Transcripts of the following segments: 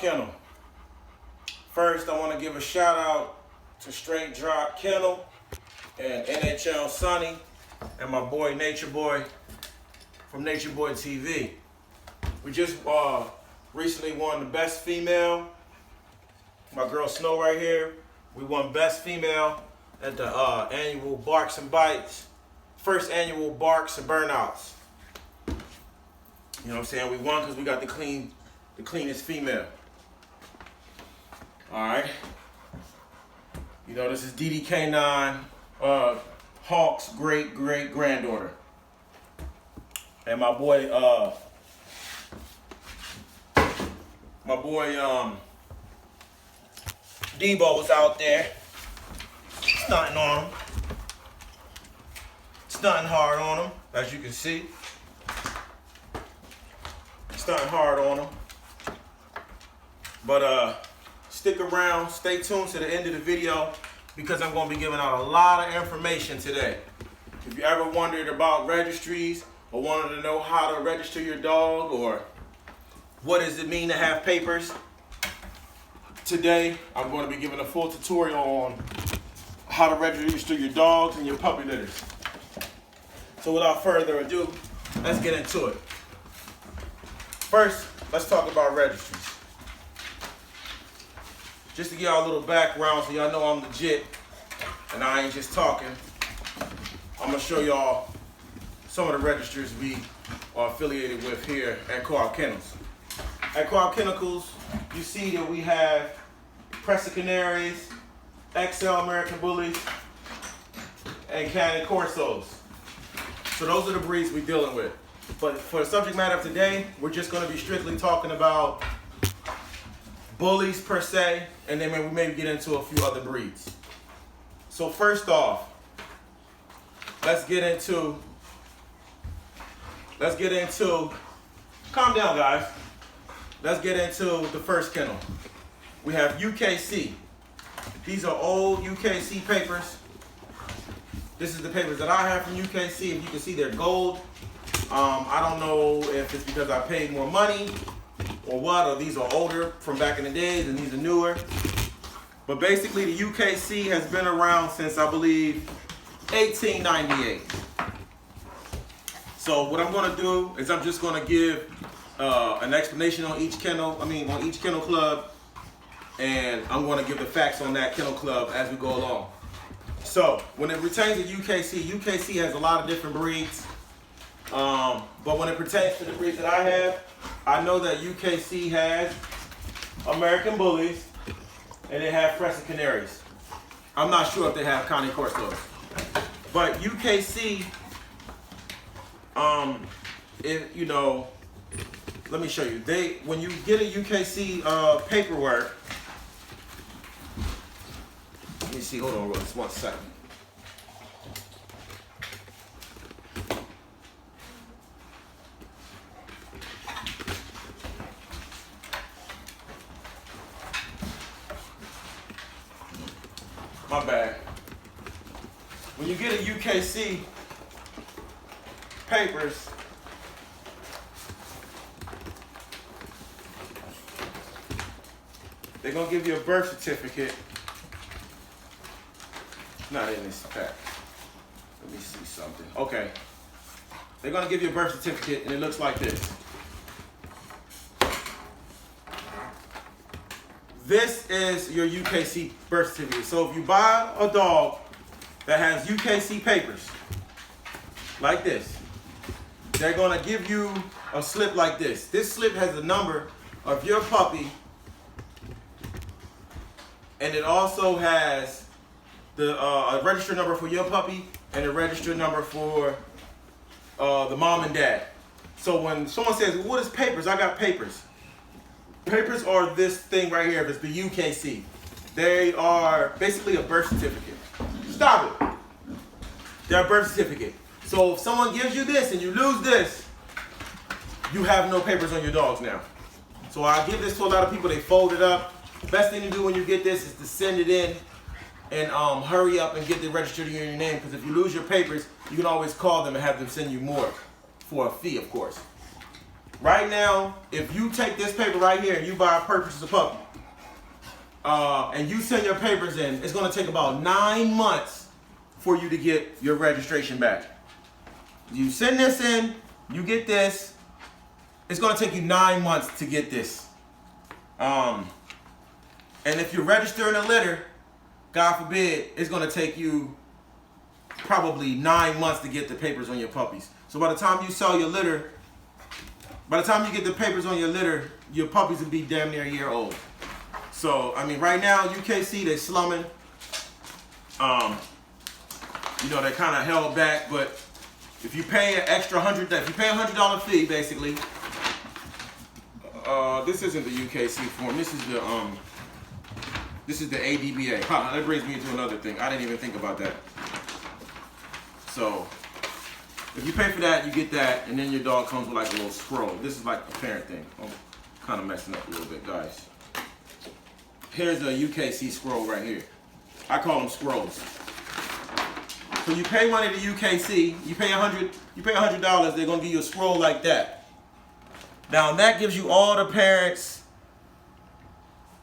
Kennel. First, I want to give a shout out to Straight Drop Kennel and NHL Sonny and my boy Nature Boy from Nature Boy TV. We just recently won the Best Female. My girl Snow right here. We won Best Female at the annual Barks and Bites, first annual Barks and Burnouts. You know what I'm saying? We won because we got the cleanest female. All right. You know, this is DDK9, Hawk's great granddaughter. And my boy Debo was out there stunting on him. Stunting hard on him, as you can see. Stunting hard on him. But stick around, stay tuned to the end of the video because I'm going to be giving out a lot of information today. If you ever wondered about registries or wanted to know how to register your dog or what does it mean to have papers, today I'm going to be giving a full tutorial on how to register your dogs and your puppy litters. So without further ado, let's get into it. First, let's talk about registries. Just to give y'all a little background so y'all know I'm legit and I ain't just talking, I'm going to show y'all some of the registers we are affiliated with here at Co-op Kennels. At Co-op Kennels, you see that we have Presa Canaries, XL American Bullies, and Cannon Corsos. So those are the breeds we're dealing with. But for the subject matter of today, we're just going to be strictly talking about bullies per se, and then we maybe get into a few other breeds. So first off, let's get into, calm down guys. Let's get into the first kennel. We have UKC. These are old UKC papers. This is the papers that I have from UKC. If you can see, they're gold. I don't know if it's because I paid more money or what, or these are older from back in the days and these are newer. But basically the UKC has been around since I believe 1898. So what I'm going to do is I'm just going to give an explanation on each kennel, on each kennel club, and I'm going to give the facts on that kennel club as we go along. So when it pertains to UKC has a lot of different breeds. But when it pertains to the breeds that I have, I know that UKC has American Bullies and they have Presa Canaries. I'm not sure if they have Cannon Corsos. But UKC, let me show you. When you get a UKC paperwork, let me see, hold on just 1 second. My bad. When you get a UKC papers, they're gonna give you a birth certificate. Not in this pack. Let me see something. Okay. They're gonna give you a birth certificate and it looks like this. This is your UKC birth certificate. So if you buy a dog that has UKC papers, like this, they're gonna give you a slip like this. This slip has the number of your puppy, and it also has the a register number for your puppy and a register number for the mom and dad. So when someone says, what is papers? I got papers. Papers are this thing right here. It's the UKC. They are basically a birth certificate. Stop it. They're a birth certificate. So if someone gives you this and you lose this, you have no papers on your dogs now. So I give this to a lot of people. They fold it up. Best thing to do when you get this is to send it in and hurry up and get it registered in your name, because if you lose your papers, you can always call them and have them send you more for a fee, of course. Right now, if you take this paper right here and you buy a purchase a puppy, and you send your papers in, it's going to take about 9 months for you to get your registration back. You send this in, you get this. It's going to take you 9 months to get this. And if you're registering a litter, God forbid, it's going to take you probably 9 months to get the papers on your puppies. So by the time you sell your litter, by the time you get the papers on your litter, your puppies will be damn near a year old. So, I mean, right now, UKC, they're slumming. You know, they're kind of held back, but if you pay an extra if you pay $100 fee, basically, this isn't the UKC form. This is the ADBA. Huh, that brings me into another thing. I didn't even think about that. So, if you pay for that, you get that, and then your dog comes with like a little scroll. This is like the parent thing. I'm kind of messing up a little bit, guys. Here's a UKC scroll right here. I call them scrolls. So you pay money to UKC, you pay $100, they're gonna give you a scroll like that. Now that gives you all the parents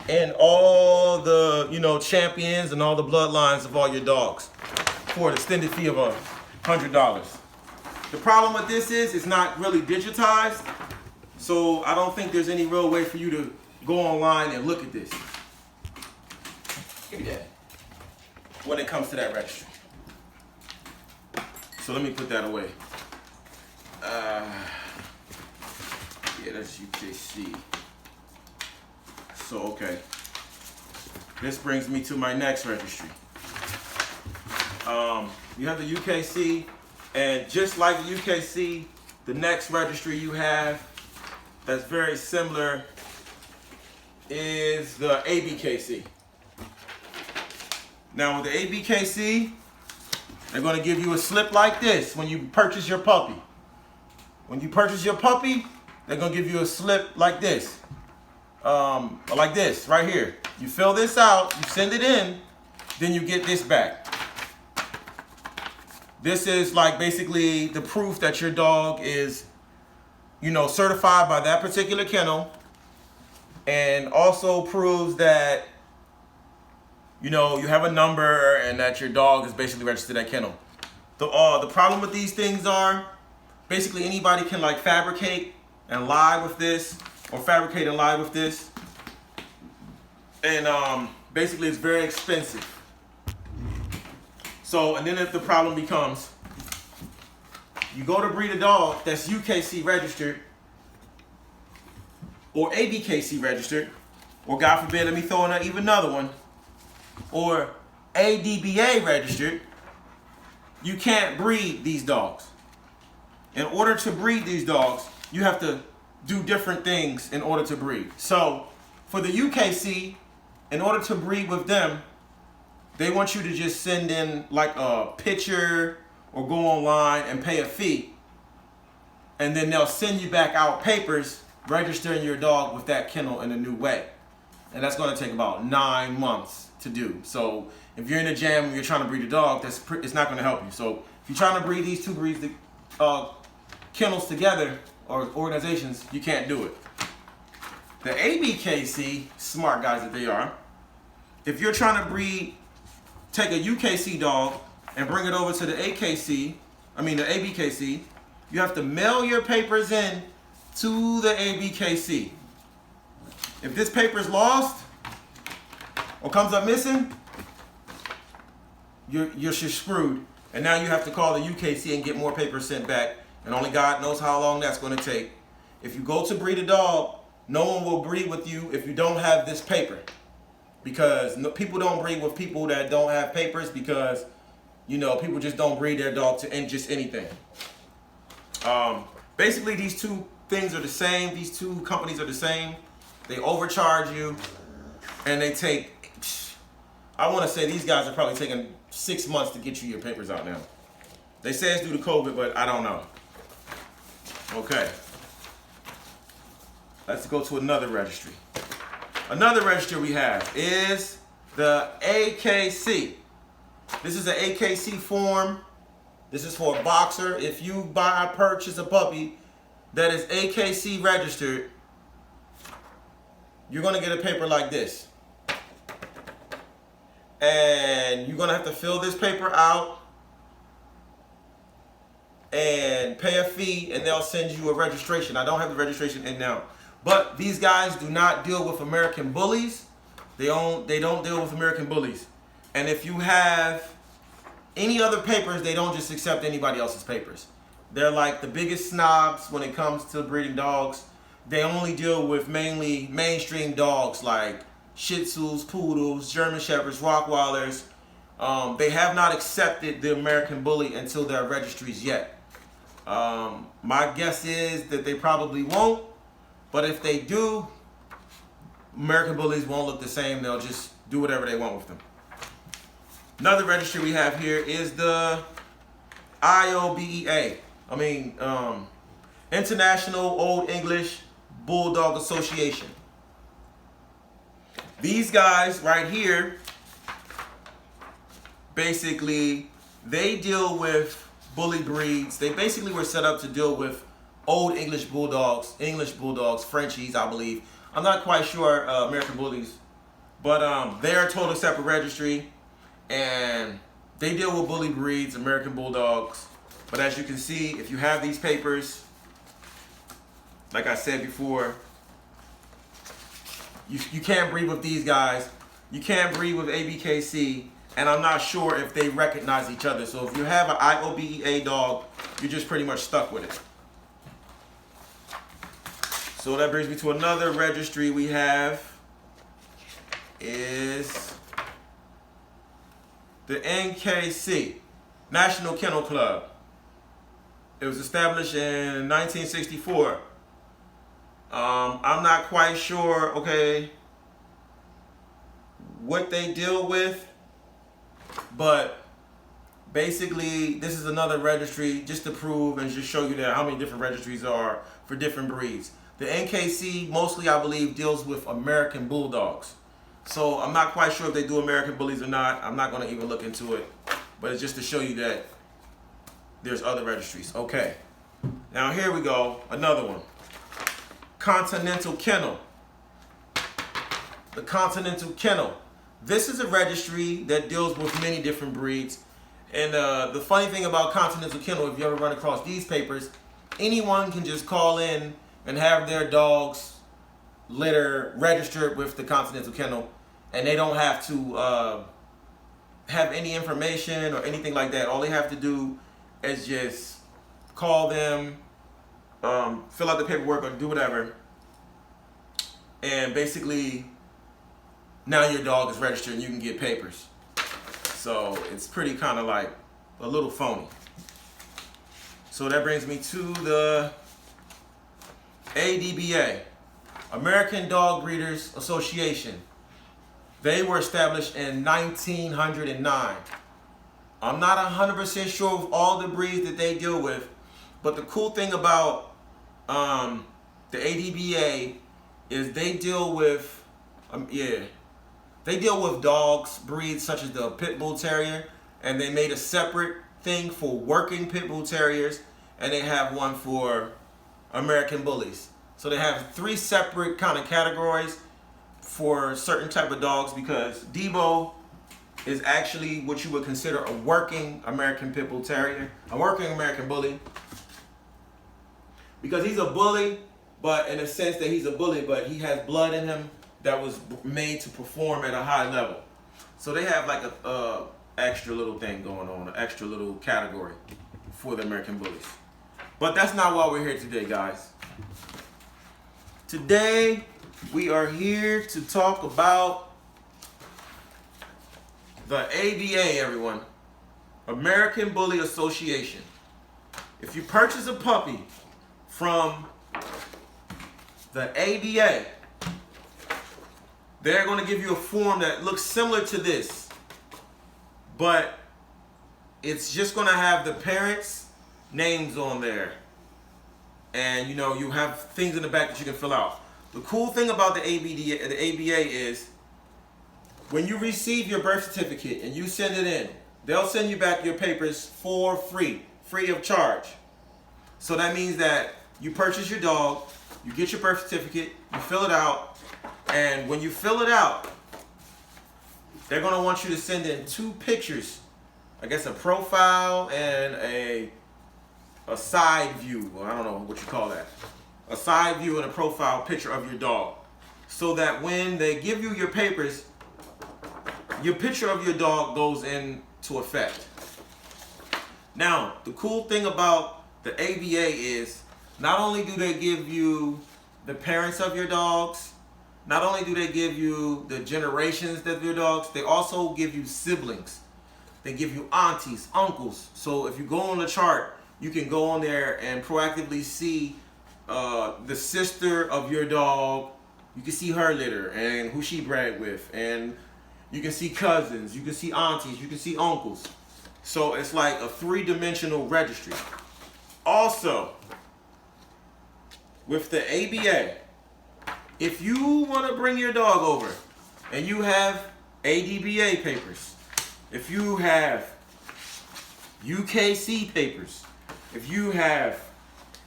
and all the, you know, champions and all the bloodlines of all your dogs for an extended fee of $100. The problem with this is it's not really digitized, so I don't think there's any real way for you to go online and look at this. Give me that. When it comes to that registry. So let me put that away. Yeah, that's UKC. So, okay. This brings me to my next registry. You have the UKC, and just like the UKC, the next registry you have that's very similar is the ABKC. Now with the ABKC, they're going to give you a slip like this when you purchase your puppy. When you purchase your puppy, they're going to give you a slip like this. Like this, right here. You fill this out, you send it in, then you get this back. This is like basically the proof that your dog is, you know, certified by that particular kennel, and also proves that, you know, you have a number and that your dog is basically registered at kennel. The problem with these things are, basically anybody can like fabricate and lie with this, or fabricate and lie with this. And basically it's very expensive. So, and then if the problem becomes, you go to breed a dog that's UKC registered, or ABKC registered, or God forbid, let me throw in even another one, or ADBA registered, you can't breed these dogs. In order to breed these dogs, you have to do different things in order to breed. So for the UKC, in order to breed with them, they want you to just send in like a picture or go online and pay a fee. And then they'll send you back out papers registering your dog with that kennel in a new way. And that's going to take about 9 months to do. So if you're in a jam and you're trying to breed a dog, it's not going to help you. So if you're trying to breed these two breeds, kennels together, or organizations, you can't do it. The ABKC, smart guys that they are, if you're trying to take a UKC dog and bring it over to the ABKC, you have to mail your papers in to the ABKC. If this paper is lost or comes up missing, you're screwed. And now you have to call the UKC and get more papers sent back. And only God knows how long that's going to take. If you go to breed a dog, no one will breed with you if you don't have this paper. Because people don't breed with people that don't have papers, because, you know, people just don't breed their dog to just anything. Basically, these two things are the same. These two companies are the same. They overcharge you, and they take, I want to say these guys are probably taking 6 months to get you your papers out now. They say it's due to COVID, but I don't know. Okay. Let's go to another registry. Another registry we have is the AKC. This is an AKC form. This is for a boxer. If you purchase a puppy that is AKC registered, you're gonna get a paper like this. And you're gonna have to fill this paper out and pay a fee, and they'll send you a registration. I don't have the registration in now. But these guys do not deal with American bullies. They don't deal with American bullies. And if you have any other papers, they don't just accept anybody else's papers. They're like the biggest snobs when it comes to breeding dogs. They only deal with mainly mainstream dogs like Shih Tzus, Poodles, German Shepherds, Rottweilers. They have not accepted the American Bully until their registries yet. My guess is that they probably won't, but if they do, American Bullies won't look the same. They'll just do whatever they want with them. Another registry we have here is the IOBEA. International Old English Bulldog Association. These guys right here, basically, they deal with bully breeds. They basically were set up to deal with old English Bulldogs, Frenchies, I believe. I'm not quite sure American Bullies, but they're a total separate registry, and they deal with bully breeds, American Bulldogs. But as you can see, if you have these papers, like I said before, you can't breed with these guys. You can't breed with ABKC, and I'm not sure if they recognize each other. So if you have an IOBEA dog, you're just pretty much stuck with it. So that brings me to another registry we have is the NKC, National Kennel Club. It was established in 1964. I'm not quite sure, okay, what they deal with, but basically this is another registry just to prove and just show you that how many different registries are for different breeds. The NKC mostly, I believe, deals with American Bulldogs. So I'm not quite sure if they do American Bullies or not. I'm not going to even look into it, but it's just to show you that there's other registries. Okay, now here we go, another one. Continental Kennel. The Continental Kennel. This is a registry that deals with many different breeds. And the funny thing about Continental Kennel, if you ever run across these papers, anyone can just call in and have their dog's litter registered with the Continental Kennel, and they don't have to have any information or anything like that. All they have to do is just call them, fill out the paperwork or do whatever, and basically now your dog is registered and you can get papers. So it's pretty kind of like a little phony. So that brings me to the ADBA, American Dog Breeders Association. They were established in 1909. I'm not 100% sure of all the breeds that they deal with, but the cool thing about the ADBA is they deal with, they deal with dogs, breeds such as the Pit Bull Terrier, and they made a separate thing for working Pit Bull Terriers, and they have one for American Bullies. So they have 3 separate kind of categories for certain type of dogs, because Debo is actually what you would consider a working American Pit Bull Terrier, a working American Bully, because he's a bully, but in a sense that he's a bully, but he has blood in him that was made to perform at a high level. So they have like a extra little thing going on, an extra little category for the American Bullies. But that's not why we're here today, guys. Today we are here to talk about the ABA, everyone. American Bully Association. If you purchase a puppy from the ABA, they're going to give you a form that looks similar to this, but it's just going to have the parents' names on there, and you have things in the back that you can fill out. The cool thing about the ABA is when you receive your birth certificate and you send it in, they'll send you back your papers for free of charge. So that means that you purchase your dog, you get your birth certificate, you fill it out, and when you fill it out, they're gonna want you to send in 2 pictures. I guess a profile and a side view. Well, I don't know what you call that. A side view and a profile picture of your dog. So that when they give you your papers, your picture of your dog goes into effect. Now, the cool thing about the ABA is not only do they give you the parents of your dogs, not only do they give you the generations of your dogs, they also give you siblings. They give you aunties, uncles. So if you go on the chart, you can go on there and proactively see the sister of your dog. You can see her litter and who she bred with. And you can see cousins, you can see aunties, you can see uncles. So it's like a 3-dimensional registry. Also, with the ABA, if you want to bring your dog over and you have ADBA papers, if you have UKC papers, if you have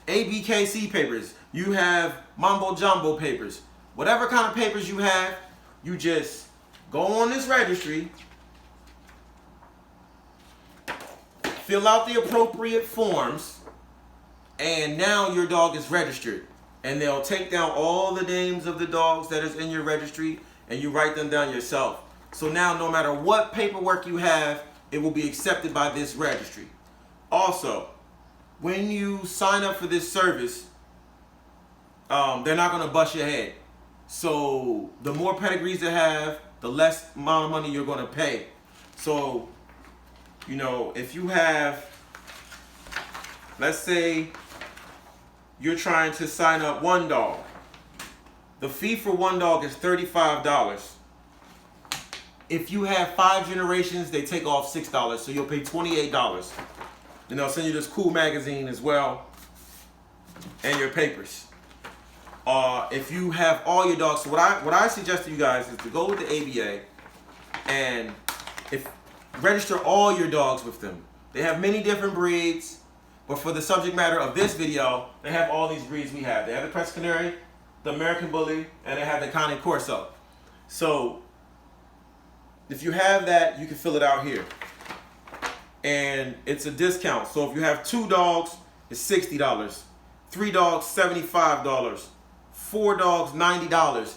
ABKC papers, you have Mambo Jumbo papers, whatever kind of papers you have, you just go on this registry, fill out the appropriate forms, and now your dog is registered. And they'll take down all the names of the dogs that is in your registry, and you write them down yourself. So now no matter what paperwork you have, it will be accepted by this registry. Also, when you sign up for this service, they're not going to bust your head. So the more pedigrees they have, the less amount of money you're going to pay. So, you know, if you have, let's say you're trying to sign up 1 dog. The fee for 1 dog is $35. If you have 5 generations, they take off $6, so you'll pay $28. And they'll send you this cool magazine as well, and your papers. If you have all your dogs, so what I suggest to you guys is to go with the ABA and register all your dogs with them. They have many different breeds, but for the subject matter of this video, they have all these breeds we have. They have the Press Canary, the American Bully, and they have the Cane Corso. So if you have that, you can fill it out here. And it's a discount. So if you have 2 dogs, it's $60. 3 dogs, $75. 4 dogs, $90.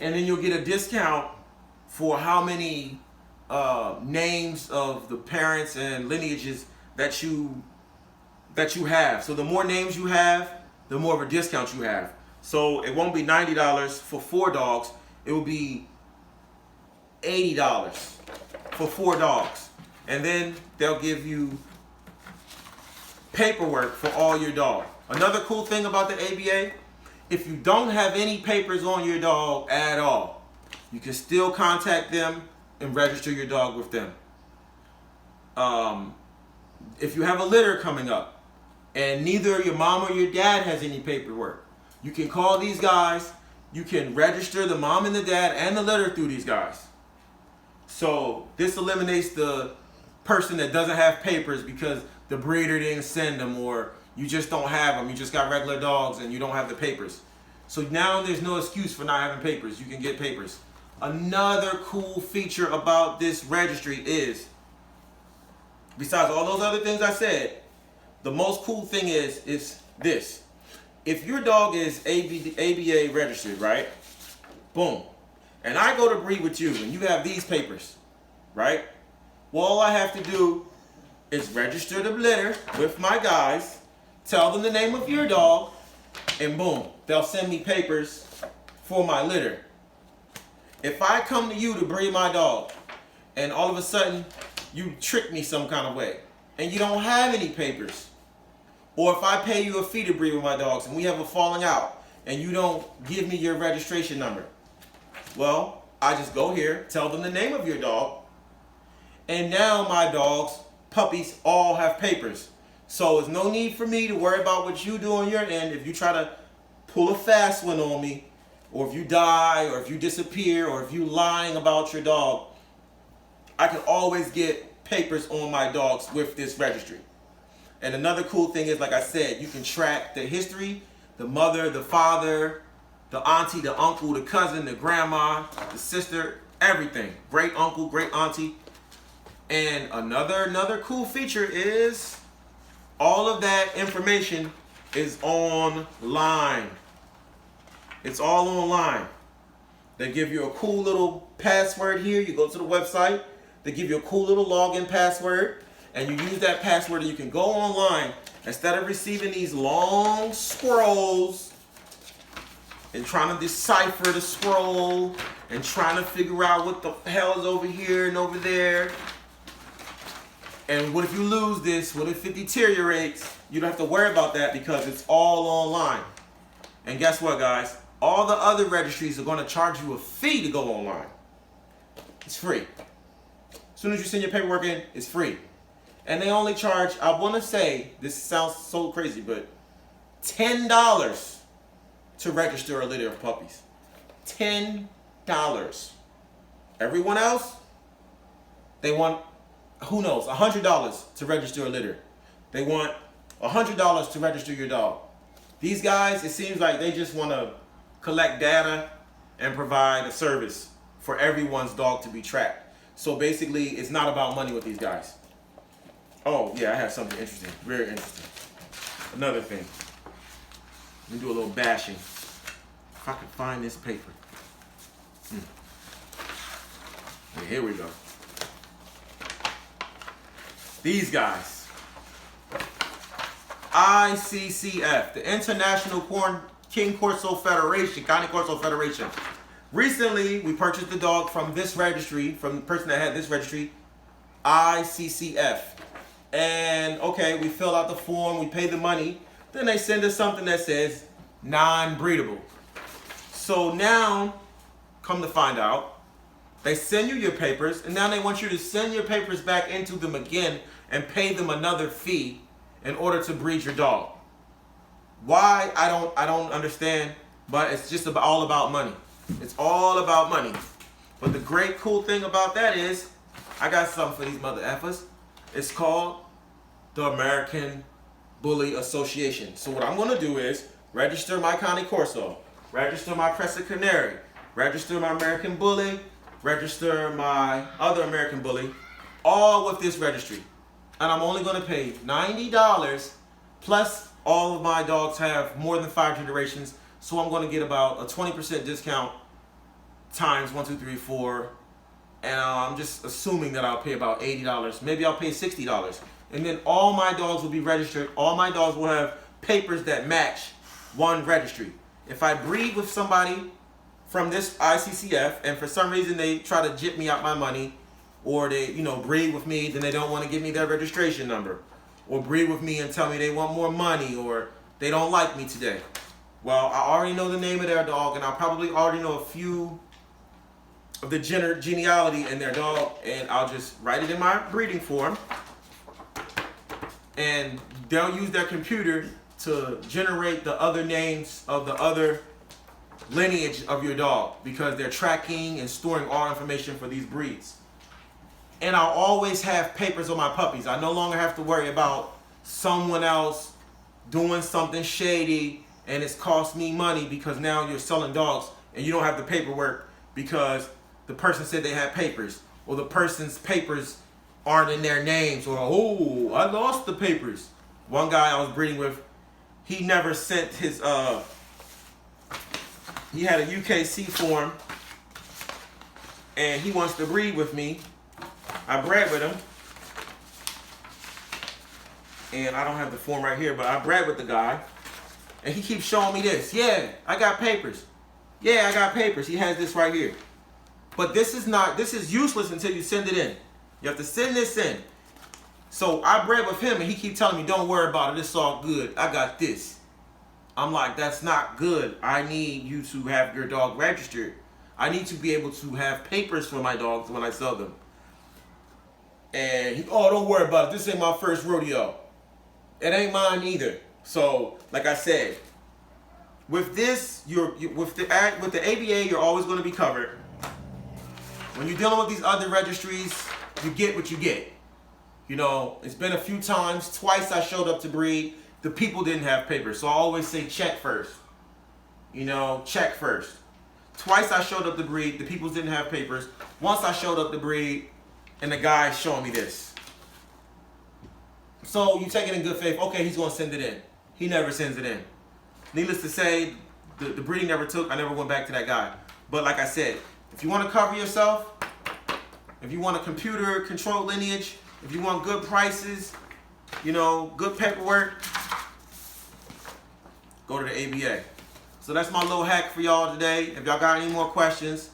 And then you'll get a discount for how many names of the parents and lineages that you have. So the more names you have, the more of a discount you have. So it won't be $90 for 4 dogs. It will be $80 for 4 dogs. And then they'll give you paperwork for all your dog. Another cool thing about the ABA, if you don't have any papers on your dog at all, you can still contact them and register your dog with them. If you have a litter coming up and neither your mom or your dad has any paperwork, you can call these guys. You can register the mom and the dad and the litter through these guys. So this eliminates the person that doesn't have papers because the breeder didn't send them, or you just don't have them. You just got regular dogs and you don't have the papers. So now there's no excuse for not having papers. You can get papers. Another cool feature about this registry is, besides all those other things I said, the most cool thing is this. If your dog is ABA registered, right? Boom. And I go to breed with you and you have these papers, right? Well, all I have to do is register the litter with my guys, tell them the name of your dog, and boom, they'll send me papers for my litter. If I come to you to breed my dog and all of a sudden you trick me some kind of way and you don't have any papers, or if I pay you a fee to breed with my dogs and we have a falling out and you don't give me your registration number, well, I just go here, tell them the name of your dog, and now my dogs, puppies, all have papers. So there's no need for me to worry about what you do on your end. If you try to pull a fast one on me, or if you die, or if you disappear, or if you lying about your dog, I can always get papers on my dogs with this registry. And another cool thing is, like I said, you can track the history the mother, the father, the auntie, the uncle, the cousin, the grandma, the sister, everything. Great uncle, great auntie. And another cool feature is all of that information is online. It's all online. They give you a cool little password here. You go to the website. They give you a cool little login password. And you use that password and you can go online. Instead of receiving these long scrolls and trying to decipher the scroll and trying to figure out what the hell is over here and over there. And what if you lose this? What if it deteriorates? You don't have to worry about that because it's all online. And guess what, guys? All the other registries are going to charge you a fee to go online. It's free. As soon as you send your paperwork in, it's free. And they only charge, I want to say, this sounds so crazy, but $10 to register a litter of puppies. $10. Everyone else, they want, who knows, $100 to register a litter. They want $100 to register your dog. These guys, it seems like they just want to collect data and provide a service for everyone's dog to be tracked. So basically, it's not about money with these guys. Oh, yeah, I have something interesting. Very interesting. Another thing. Let me do a little bashing. If I can find this paper. Okay, here we go. These guys. ICCF, the International King Corso Federation, Cane Corso Federation. Recently, we purchased the dog from this registry, from the person that had this registry, ICCF. And okay, we fill out the form, we pay the money, then they send us something that says non-breedable. So now, come to find out, they send you your papers, and now they want you to send your papers back into them again and pay them another fee in order to breed your dog. Why? I don't understand, but it's just all about money. It's all about money. But the great cool thing about that is, I got something for these mother effers. It's called the American Bully Association. So what I'm going to do is register my Cane Corso, register my Crescent Canary, register my American Bully, register my other American Bully, all with this registry. And I'm only going to pay $90 plus all of my dogs have more than 5 generations. So I'm going to get about a 20% discount times 1, 2, 3, 4. And I'm just assuming that I'll pay about $80. Maybe I'll pay $60. And then all my dogs will be registered. All my dogs will have papers that match one registry. If I breed with somebody from this ICCF and for some reason they try to jip me out my money, or they, breed with me, then they don't want to give me their registration number, or breed with me and tell me they want more money, or they don't like me today. Well, I already know the name of their dog, and I probably already know a few of the genealogy in their dog, and I'll just write it in my breeding form, and they'll use their computer to generate the other names of the other lineage of your dog, because they're tracking and storing all information for these breeds. And I'll always have papers on my puppies. I no longer have to worry about someone else doing something shady and it's cost me money because now you're selling dogs and you don't have the paperwork because the person said they had papers, or the person's papers aren't in their names, or oh, I lost the papers. One guy I was breeding with, he never sent his he had a UKC form and he wants to breed with me. I bred with him, and I don't have the form right here, but I bred with the guy, and he keeps showing me this. Yeah, I got papers. Yeah, I got papers. He has this right here. But this is useless until you send it in. You have to send this in. So I bred with him, and he keeps telling me, don't worry about it. It's all good. I got this. I'm like, that's not good. I need you to have your dog registered. I need to be able to have papers for my dogs when I sell them. And he, oh, don't worry about it. This ain't my first rodeo. It ain't mine either. So, like I said, with this, with the ABA, you're always going to be covered. When you're dealing with these other registries, you get what you get. It's been a few times. Twice I showed up to breed. the people didn't have papers. So I always say check first. You know, check first. Twice I showed up the breed, the people didn't have papers. Once I showed up the breed, and the guy showing me this. So you take it in good faith, okay, he's gonna send it in. He never sends it in. Needless to say, the breeding never took, I never went back to that guy. But like I said, if you wanna cover yourself, if you want a computer controlled lineage, if you want good prices, you know, good paperwork, go to the ABA. So that's my little hack for y'all today. If y'all got any more questions,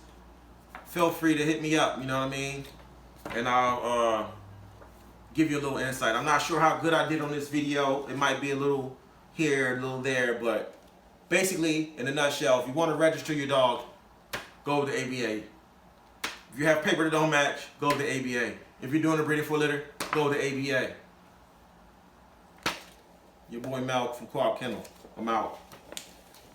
feel free to hit me up, you know what I mean? And I'll give you a little insight. I'm not sure how good I did on this video. It might be a little here, a little there, but basically, in a nutshell, if you want to register your dog, go to the ABA. If you have paper that don't match, go to the ABA. If you're doing a breeding for a litter, go to the ABA. Your boy Malk from Co-op Kennel. I'm out.